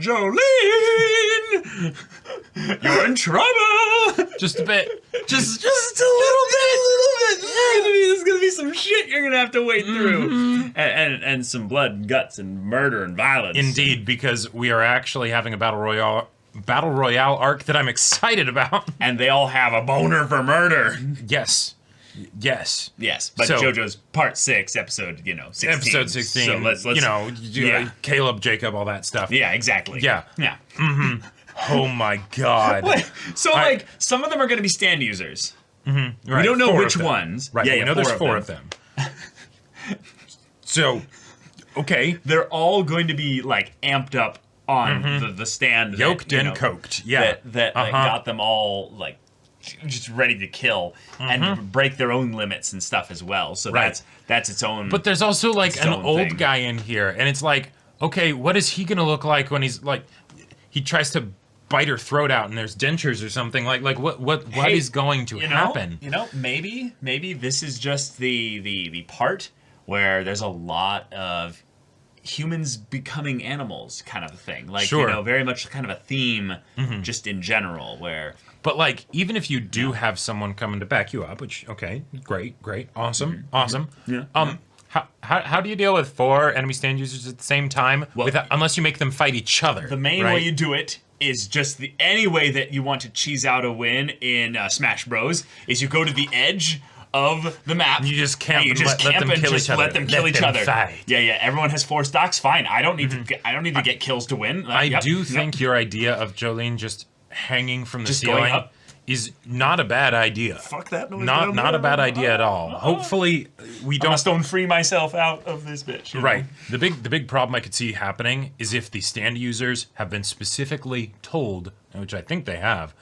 Jolene! You're in trouble! Just a bit. Just a little bit. There's gonna be some shit you're gonna have to wade through. And some blood and guts and murder and violence. Indeed, because we are actually having a battle royale arc that I'm excited about. And they all have a boner for murder. Yes. Yes. Yes, but so, JoJo's part 6, episode, 16. Episode 16. So let's Caleb, Jacob, all that stuff. Yeah, exactly. Yeah. Yeah. Mm-hmm. Oh my God. Wait, so some of them are going to be stand users. Mm-hmm. Right. We don't know which ones. Right. Yeah, we know there's 4 of them. So, okay. They're all going to be like amped up on the stand. Yoked and coked. Yeah. That got them all like just ready to kill and break their own limits and stuff as well. So that's its own. But there's also like an old guy in here, and it's like, okay, what is he gonna look like when he's like, he tries to bite her throat out and there's dentures or something? Like what is going to happen? Maybe this is just the part where there's a lot of humans becoming animals kind of a thing. Like, very much kind of a theme just in general where... But, like, even if you do have someone coming to back you up, which, okay, great, awesome. Yeah. How do you deal with 4 enemy stand users at the same time unless you make them fight each other? The main way you do it is just any way that you want to cheese out a win in Smash Bros. Is you go to the edge of the map. You just camp and let them kill each other. Let them kill each other. Fight. Yeah. Everyone has 4 stocks. Fine. I don't need to get kills to win. I do think your idea of Jolene just hanging from the ceiling is not a bad idea. Fuck that noise. Not a bad idea at all. Hopefully we don't. I must don't free myself out of this bitch. Right. The big problem I could see happening is if the stand users have been specifically told, which I think they have,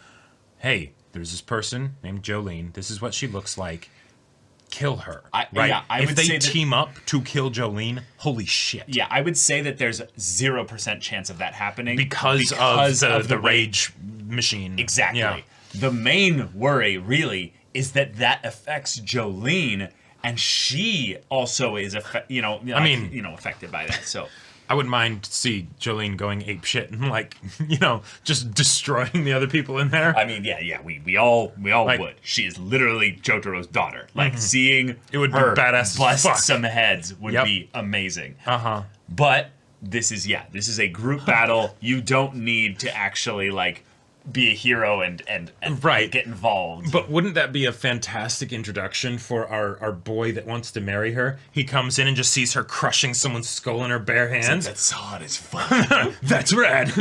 hey, there's this person named Jolene. This is what she looks like. Kill her. If they team up to kill Jolene, holy shit. Yeah, I would say that there's 0% chance of that happening because of the rage machine. Exactly. Yeah. The main worry really is that affects Jolene, and she also is affected by that. So I wouldn't mind to see Jolene going ape shit and just destroying the other people in there. I mean, we all would. She is literally Jotaro's daughter. Like seeing it would her be badass bust some heads would be amazing. But this is a group battle. You don't need to actually be a hero and get involved. But wouldn't that be a fantastic introduction for our boy that wants to marry her? He comes in and just sees her crushing someone's skull in her bare hands. That's hot as fuck. That's rad.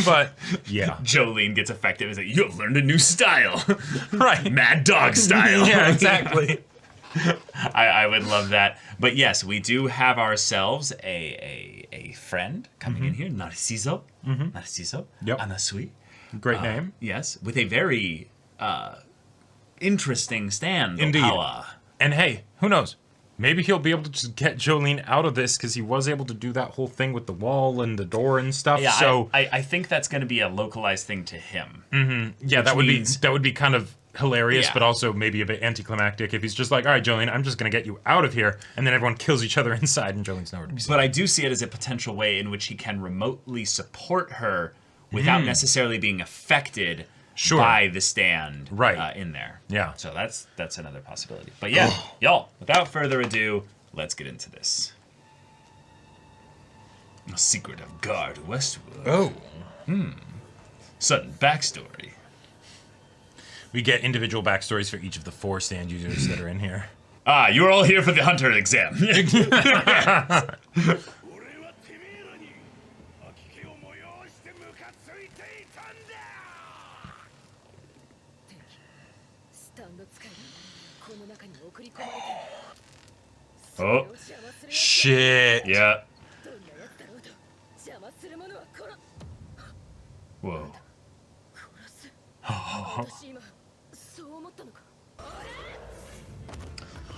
But yeah, Jolene gets effective. It's like, you have learned a new style. Right. Mad dog style. Yeah, exactly. I would love that. But yes, we do have ourselves a friend coming in here, Narciso. Narciso. Yep. Anasui. Great name. Yes, with a very interesting stand. Indeed. And hey, who knows? Maybe he'll be able to just get Jolene out of this because he was able to do that whole thing with the wall and the door and stuff. Yeah, so I think that's going to be a localized thing to him. Yeah, that would be kind of hilarious, but also maybe a bit anticlimactic if he's just like, all right, Jolene, I'm just going to get you out of here, and then everyone kills each other inside, and Jolene's nowhere to be seen. But I do see it as a potential way in which he can remotely support her without necessarily being affected by the stand in there. Yeah. So that's another possibility. But yeah, y'all, without further ado, let's get into this. A secret of Guard Westwood. Oh. Sudden backstory. We get individual backstories for each of the 4 stand users that are in here. You're all here for the hunter exam. Oh. Shit. Yeah. Whoa.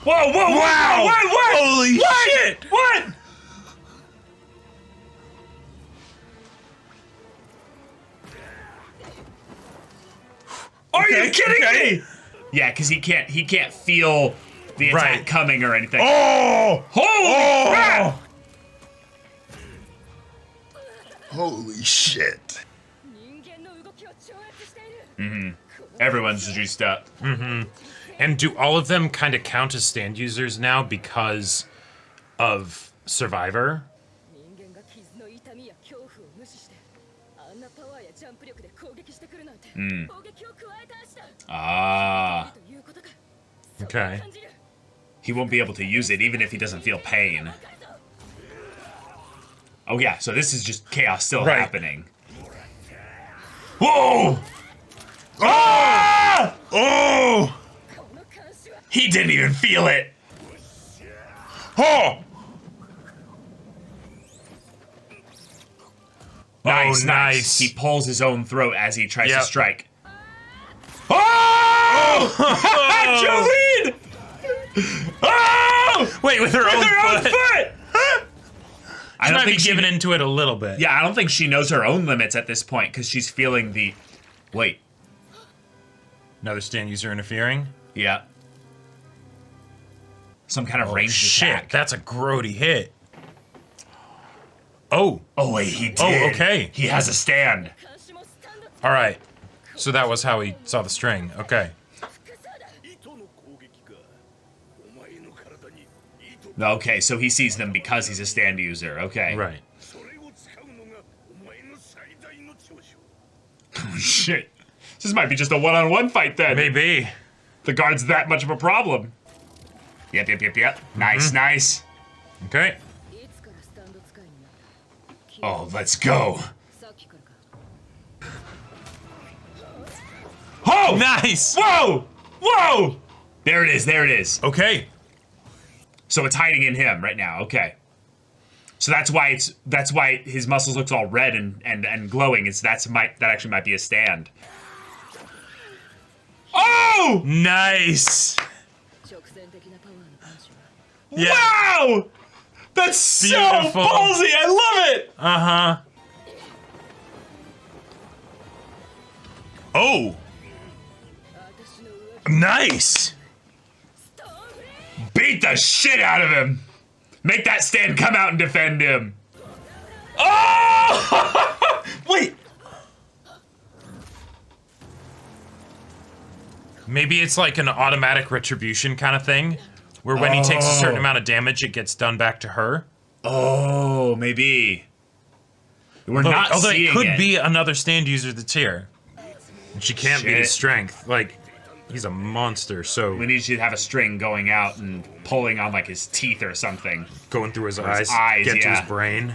Whoa, Wow! What? Holy shit! What? Are you kidding me? Yeah, because he can't feel the attack coming or anything. Oh! Holy crap! Holy shit. Everyone's juiced up. And do all of them kind of count as stand users now because of Survivor? Ah. Okay. He won't be able to use it even if he doesn't feel pain. Oh yeah, so this is just chaos still happening. Whoa! Ah! Oh! He didn't even feel it. Oh! Nice, oh, nice. He pulls his own throat as he tries to strike. Oh! Jolene! Oh! Wait, with her own foot? I don't think she's giving into it a little bit. Yeah, I don't think she knows her own limits at this point because she's feeling the. Wait. Another stand user interfering? Yeah. Some kind of ranged attack. That's a grody hit. Oh. Oh, wait, he did. Oh, okay. He has a stand. All right. So that was how he saw the string. Okay. Okay, so he sees them because he's a stand user. Okay. Right. Oh, shit. This might be just a one-on-one fight then. Maybe. The guard's that much of a problem. Yep. Nice, nice. Okay. Oh, let's go. Oh! Nice! Whoa! Whoa! There it is. Okay. So it's hiding in him right now. Okay. So that's why his muscles looks all red and glowing. That actually might be a stand. Oh! Nice. Yeah. Wow! That's beautiful. So ballsy. I love it. Uh-huh. Oh. Nice. Beat the shit out of him. Make that stand come out and defend him. Oh! Wait. Maybe it's like an automatic retribution kind of thing, where when he takes a certain amount of damage, it gets done back to her. Oh, maybe. We're not although seeing it could be another stand user that's here. And she can't beat his strength. Like, he's a monster, so... We need you to have a string going out and pulling on, like, his teeth or something. Going through his eyes, get to his brain.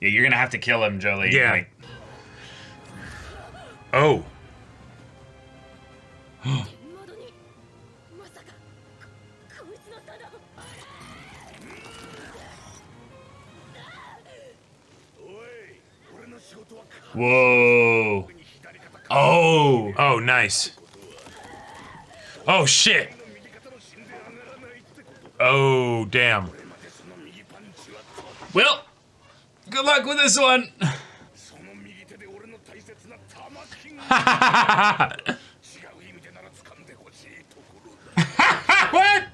Yeah, you're gonna have to kill him, Jolie. Yeah. Like... Oh. Whoa. Oh. Oh, nice. Oh, shit. Oh, damn. Well, good luck with this one. What?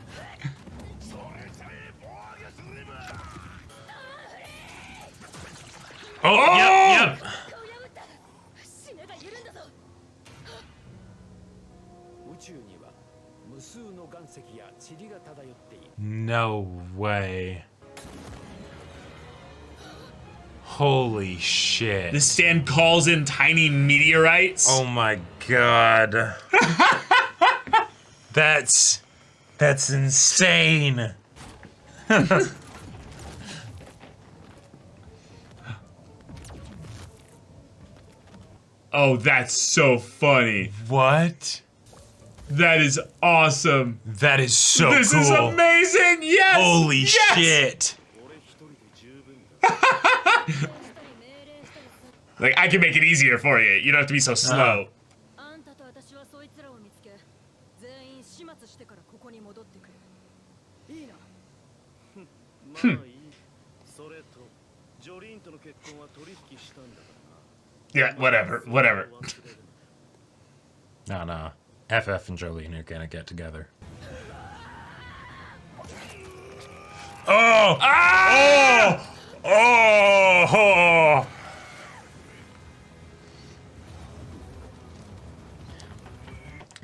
Oh, yep. No way. Holy shit. This stand calls in tiny meteorites. Oh my god. That's insane. Oh, that's so funny. What? That is awesome. That is so cool. This is amazing. Yes. Holy shit. Like, I can make it easier for you. You don't have to be so slow. Yeah, whatever. No. FF and Jolene are gonna get together. Oh! Ah! Oh!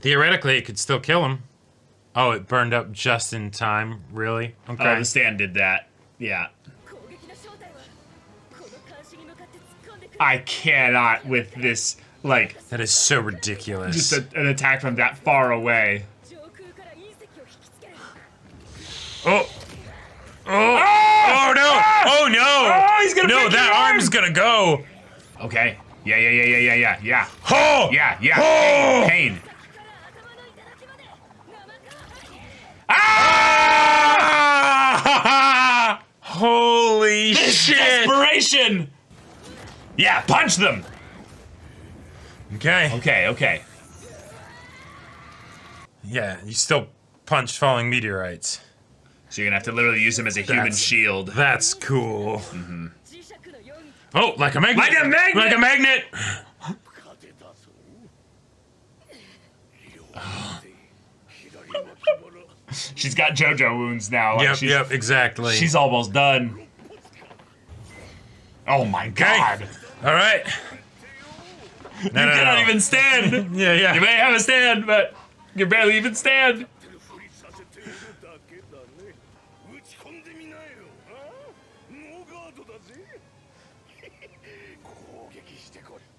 Theoretically, it could still kill him. Oh, it burned up just in time. Really? Okay. Oh, the stand did that. Yeah. I cannot with this, like... That is so ridiculous. Just an attack from that far away. Oh! Oh! Oh no! Oh no! Oh, he's gonna break that your arm! arm's gonna go! Okay. Yeah. Oh! Yeah. Oh! Pain. Ah! Holy shit! Desperation! Yeah, punch them! Okay. Okay. Yeah, you still punch falling meteorites. So you're gonna have to literally use him as a human shield. That's cool. Oh, like a magnet! Like a magnet! Like a magnet! She's got JoJo wounds now. Like Yep, exactly. She's almost done. Oh my god. All right. You cannot even stand. Yeah. You may have a stand, but you barely even stand.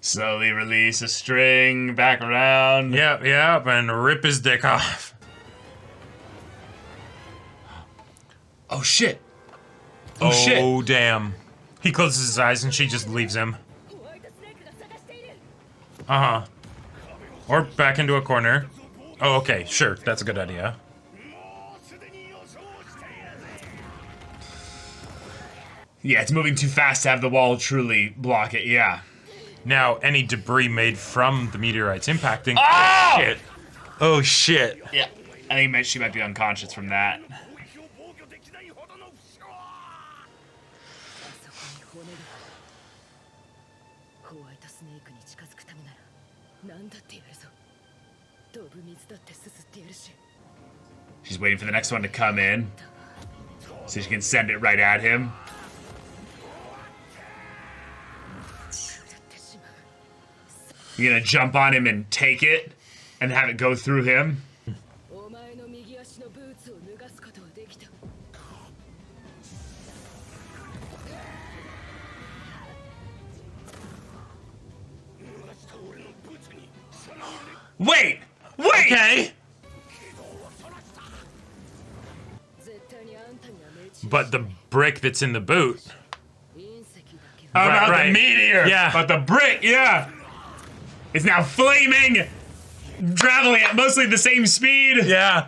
Slowly release a string back around. Yep, and rip his dick off. Oh shit. Oh shit. Oh damn. He closes his eyes and she just leaves him. Uh-huh. Or back into a corner. Oh, okay, sure. That's a good idea. Yeah, it's moving too fast to have the wall truly block it, yeah. Now, any debris made from the meteorites impacting... Oh! Shit. Oh, shit. Yeah, I think she might be unconscious from that. She's waiting for the next one to come in, so she can send it right at him. You're gonna jump on him and take it, and have it go through him. Wait! Okay. But the brick that's in the boot... About the meteor! Yeah. But the brick, yeah! It's now flaming! Traveling at mostly the same speed! Yeah.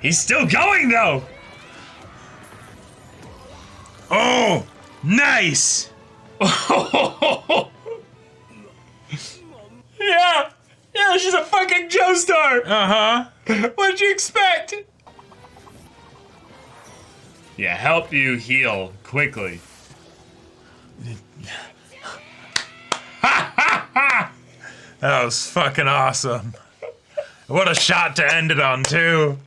He's still going, though! Oh! Nice! Yeah! Yeah, she's a fucking Joestar! Uh-huh. What'd you expect? Yeah, help you heal quickly. That was fucking awesome. What a shot to end it on, too.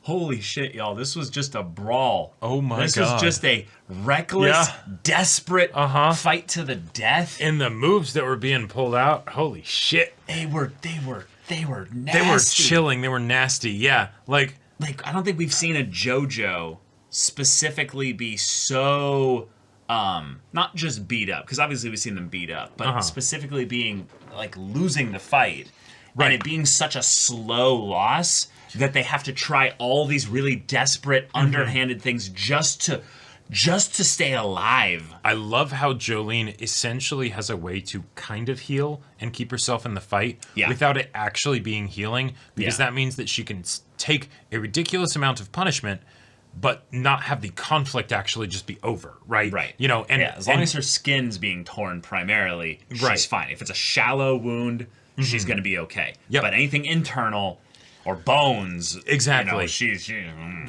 Holy shit, y'all. This was just a brawl. Oh my god. This was just a reckless, desperate fight to the death. And the moves that were being pulled out, holy shit. They were nasty. They were chilling, they were nasty, yeah. Like, I don't think we've seen a JoJo specifically be so, not just beat up, because obviously we've seen them beat up, but specifically being, like, losing the fight. Right. And it being such a slow loss that they have to try all these really desperate, underhanded things just to stay alive. I love how Jolene essentially has a way to kind of heal and keep herself in the fight without it actually being healing, because that means that she can take a ridiculous amount of punishment but not have the conflict actually just be over, right? Right. You know, and as long as her skin's being torn primarily, she's fine. If it's a shallow wound, she's going to be okay. Yep. But anything internal or bones, exactly, she's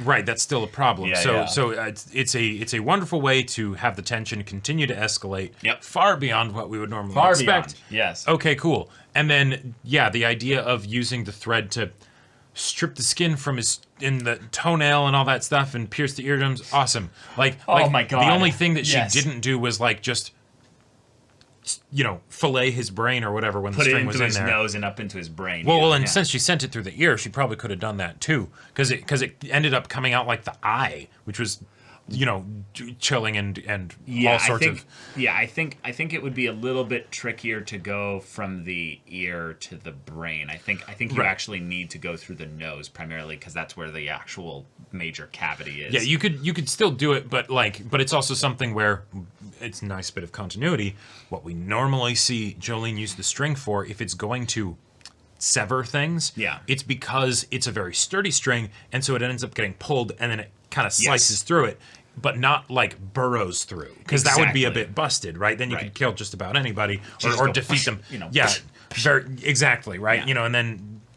right. That's still a problem. Yeah, so it's a wonderful way to have the tension continue to escalate far beyond what we would normally expect. Beyond. Yes. Okay, cool. And then the idea of using the thread to strip the skin from in the toenail and all that stuff and pierce the eardrums, awesome. Like, oh my god. The only thing that she didn't do was like just fillet his brain or whatever when Put the it string was into in his there. nose and up into his brain. Well, and since she sent it through the ear, she probably could have done that too, because it ended up coming out like the eye, which was, chilling and all sorts of. Yeah, I think it would be a little bit trickier to go from the ear to the brain. I think you actually need to go through the nose primarily, because that's where the actual major cavity is. Yeah, you could still do it, but it's also something where it's a nice bit of continuity. What we normally see Jolene use the string for, if it's going to sever things, it's because it's a very sturdy string, and so it ends up getting pulled, and then it kind of slices through it, but not like burrows through, because that would be a bit busted, right? Then you could kill just about anybody or defeat them. Very exactly, right? Yeah. And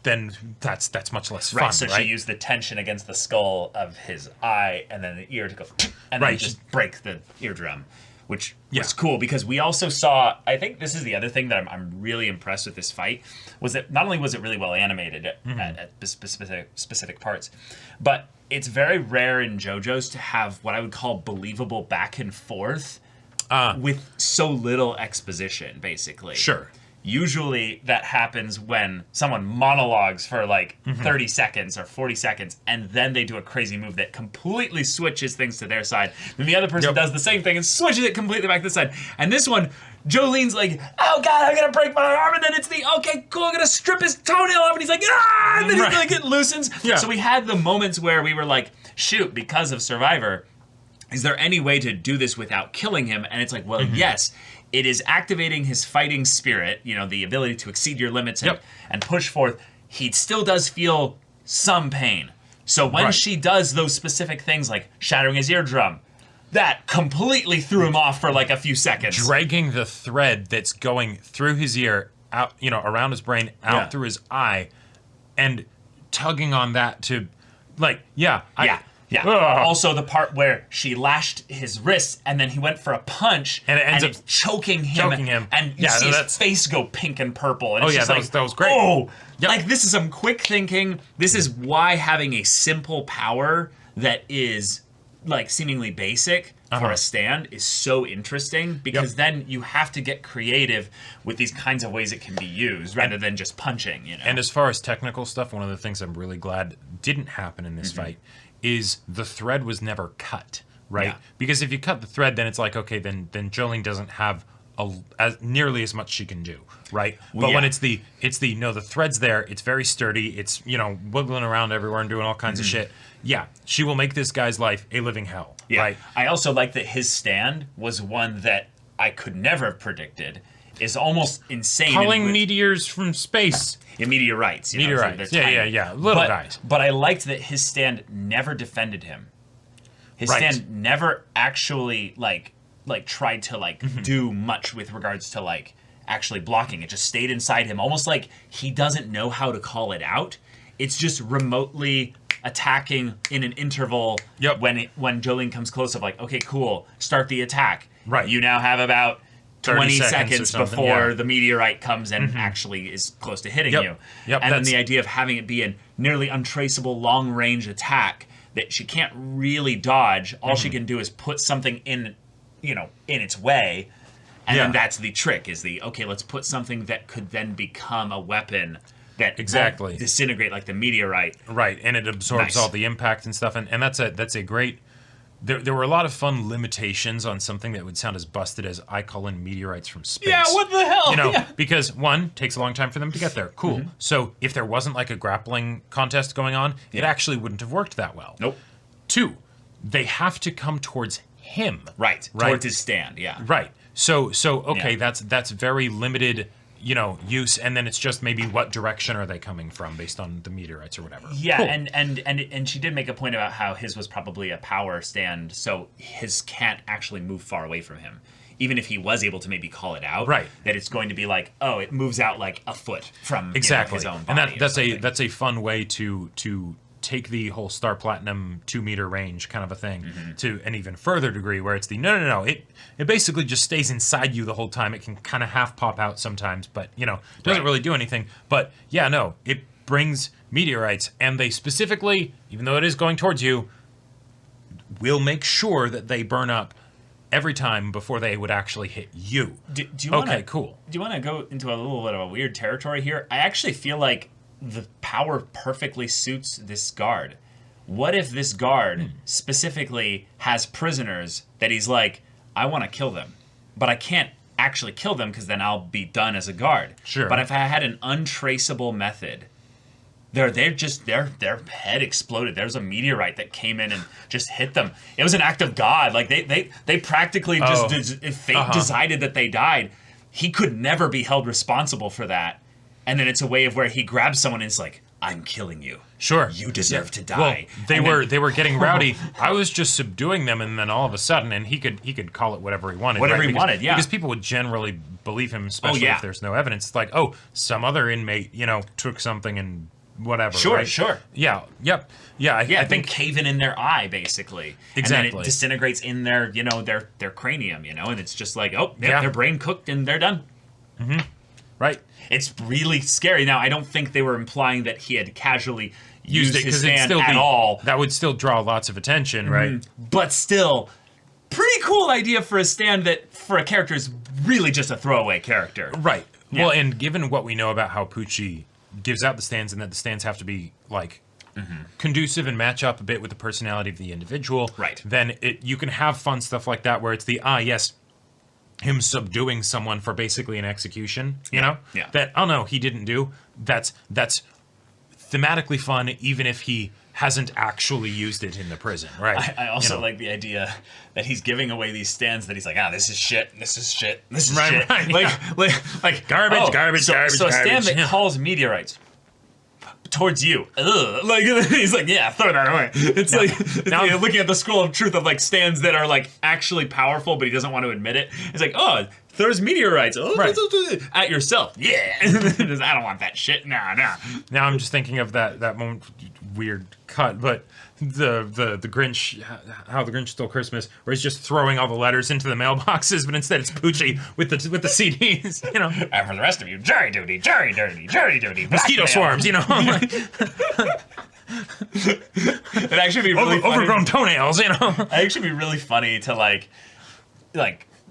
then that's much less fun, right? So she used the tension against the skull of his eye, and then the ear to go, and then just break the eardrum. Which was cool, because we also saw, I think this is the other thing that I'm really impressed with this fight, was that not only was it really well animated at specific parts, but it's very rare in JoJo's to have what I would call believable back and forth with so little exposition, basically. Sure. Usually that happens when someone monologues for like 30 seconds or 40 seconds, and then they do a crazy move that completely switches things to their side. Then the other person does the same thing and switches it completely back to the side. And this one, Jolene's like, oh God, I'm gonna break my arm, and then it's okay, cool, I'm gonna strip his toenail off, and he's like, ah, and then he's like, it loosens. Yeah. So we had the moments where we were like, shoot, because of Survivor, is there any way to do this without killing him? And it's like, well, yes. It is activating his fighting spirit, the ability to exceed your limits and push forth. He still does feel some pain. So when she does those specific things like shattering his eardrum, that completely threw him off for like a few seconds. Dragging the thread that's going through his ear, out, around his brain, out through his eye, and tugging on that to, Yeah. Also, the part where she lashed his wrist, and then he went for a punch, and it ends up choking him. And you see his face go pink and purple. And that was great. Oh, this is some quick thinking. This is why having a simple power that is seemingly basic for a stand is so interesting, because then you have to get creative with these kinds of ways it can be used rather than just punching. And as far as technical stuff, one of the things I'm really glad didn't happen in this fight is the thread was never cut, right? Because if you cut the thread, then it's like, okay, then Jolene doesn't have nearly as much she can do, right? But when it's the thread's there, it's very sturdy, it's wiggling around everywhere and doing all kinds of shit. Yeah, she will make this guy's life a living hell. Yeah. Right? I also like that his stand was one that I could never have predicted. Is almost insane. Calling meteors from space. Yeah, meteorites. Meteorites. Yeah. Little guys. But I liked that his stand never defended him. His stand never actually tried to do much with regards to actually blocking. It just stayed inside him, almost like he doesn't know how to call it out. It's just remotely attacking in an interval when Jolene comes close of okay, cool, start the attack. Right. You now have about 20 seconds before the meteorite comes and actually is close to hitting you. And then the idea of having it be a nearly untraceable long-range attack that she can't really dodge. All she can do is put something in its way. And then that's the trick, is let's put something that could then become a weapon that won't disintegrate like the meteorite. Right, and it absorbs all the impact and stuff. And that's a great... There were a lot of fun limitations on something that would sound as busted as I call in meteorites from space. Yeah, what the hell? Because one, takes a long time for them to get there. Cool. So if there wasn't a grappling contest going on, it actually wouldn't have worked that well. Nope. Two, they have to come towards him. Right. Towards his stand, Right. So okay, that's very limited use, and then it's just maybe what direction are they coming from based on the meteorites or whatever. Yeah, cool. and she did make a point about how his was probably a power stand, so his can't actually move far away from him. Even if he was able to maybe call it out, that it's going to be it moves out a foot from his own body. And that's a fun way to take the whole Star Platinum 2-meter range kind of a thing to an even further degree, where it's no. It basically just stays inside you the whole time. It can kind of half pop out sometimes, but doesn't really do anything. But it brings meteorites, and they specifically, even though it is going towards you, will make sure that they burn up every time before they would actually hit you. Do you wanna, okay, cool. Do you want to go into a little bit of a weird territory here? I actually feel like the power perfectly suits this guard. What if this guard specifically has prisoners that he's like, I want to kill them, but I can't actually kill them because then I'll be done as a guard. Sure. But if I had an untraceable method, their head exploded. There's a meteorite that came in and just hit them. It was an act of God. Like they practically just if fate decided that they died. He could never be held responsible for that. And then it's a way of where he grabs someone and is like, I'm killing you. Sure. You deserve to die. Well, they were getting rowdy. I was just subduing them, and then all of a sudden, and he could call it whatever he wanted. Whatever he wanted, yeah. Because people would generally believe him, especially if there's no evidence. It's like, oh, some other inmate, took something and whatever. Sure, right? sure. Yeah, yep. Yeah, I think caving in their eye, basically. Exactly. And then it disintegrates in their, their cranium, and it's just like, their brain cooked and they're done. Mm-hmm. Right. It's really scary. Now, I don't think they were implying that he had casually used it his stand at all. That would still draw lots of attention, right? But still, pretty cool idea for a stand that, for a character, is really just a throwaway character. Right. Yeah. Well, and given what we know about how Pucci gives out the stands and that the stands have to be, like, conducive and match up a bit with the personality of the individual, right? Then you can have fun stuff like that where it's him subduing someone for basically an execution, Yeah. that, oh no, he didn't do. That's thematically fun, even if he hasn't actually used it in the prison, right? I also like the idea that he's giving away these stands that he's like, this is shit, this is shit, this is shit. Right, like garbage, garbage. So a stand that calls meteorites towards you. Ugh. Like he's like, throw that away. It's now looking at the scroll of truth of like stands that are like actually powerful, but he doesn't want to admit it. It's like, throws meteorites at yourself. Yeah, I don't want that shit. Nah. Now I'm just thinking of that moment, weird cut, but the Grinch, how the Grinch Stole Christmas, where he's just throwing all the letters into the mailboxes, but instead it's Pucci with the CDs, And for the rest of you, jury duty, jury duty, mosquito swarms, It'd actually be really funny. Overgrown toenails, It'd actually be really funny to like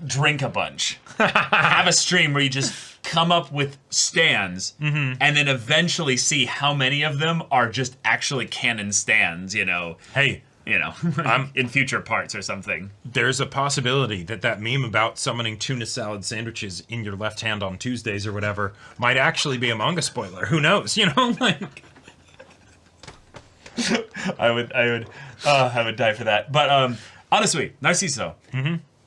drink a bunch, have a stream where you just come up with stands, and then eventually see how many of them are just actually canon stands. Hey, in future parts or something. There's a possibility that meme about summoning tuna salad sandwiches in your left hand on Tuesdays or whatever might actually be a manga spoiler. Who knows? Like. I would die for that. But honestly, Narciso.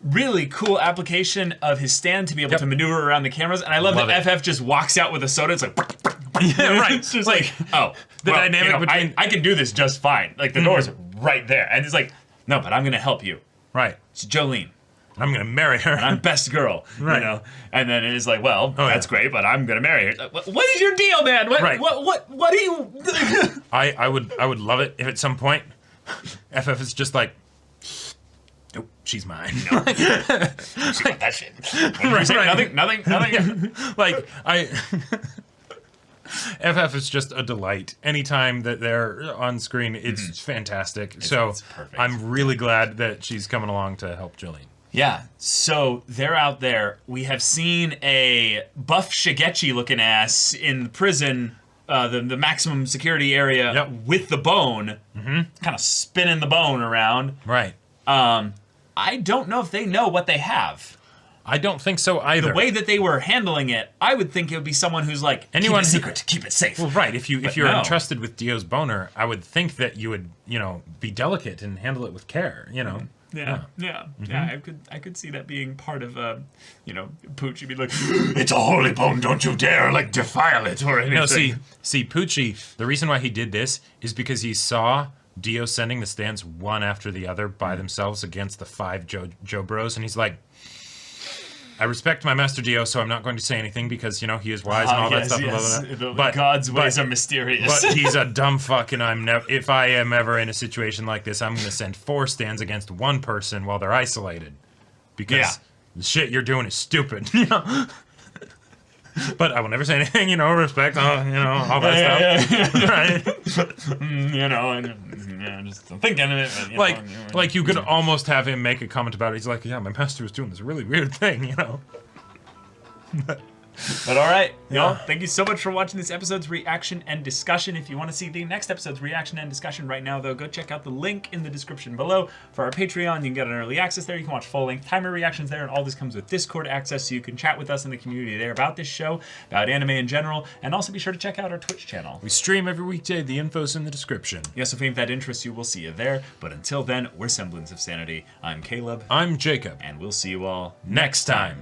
Really cool application of his stand to be able to maneuver around the cameras, and I love that FF just walks out with a soda. It's like, right. It's just like, the dynamic between I can do this just fine. Like the door's right there, and it's like, no, but I'm gonna help you. Right. It's Jolene. I'm gonna marry her. And I'm best girl. Right. And then it is like, that's great, but I'm gonna marry her. What is your deal, man? What do you? I would love it if at some point FF is just like, nope, she's mine. No. She got that shit. Nothing. Like, FF is just a delight. Anytime that they're on screen, it's fantastic. It's perfect. I'm really glad that she's coming along to help Jolene. Yeah, so they're out there. We have seen a buff Shigechi looking ass in the prison, the maximum security area with the bone, kind of spinning the bone around. Right. I don't know if they know what they have. I don't think so either. The way that they were handling it, I would think it would be someone who's like, anyone keep it secret, keep it safe. Well, right. If you're entrusted with Dio's boner, I would think that you would, be delicate and handle it with care, Yeah. I could see that being part of, Pooch. You'd be like, it's a holy bone, don't you dare, defile it or anything. No, see, Pucci, the reason why he did this is because he saw Dio sending the stands one after the other by themselves against the 5 Joe Bros, and he's like, I respect my master Dio, so I'm not going to say anything because, he is wise and all that stuff. Yes. But God's ways are mysterious. But he's a dumb fuck, and if I am ever in a situation like this, I'm going to send 4 stands against 1 person while they're isolated. Because the shit you're doing is stupid. But I will never say anything, respect, all that stuff. Right? And just thinking of it. Like you could almost have him make a comment about it. He's like, yeah, my master was doing this really weird thing, But all right, y'all, thank you so much for watching this episode's reaction and discussion. If you want to see the next episode's reaction and discussion right now, though, go check out the link in the description below for our Patreon. You can get an early access there. You can watch full-length timer reactions there, and all this comes with Discord access, so you can chat with us in the community there about this show, about anime in general, and also be sure to check out our Twitch channel. We stream every weekday. The info's in the description. Yes, if that interests you, we'll see you there. But until then, we're Semblance of Sanity. I'm Caleb. I'm Jacob. And we'll see you all next time.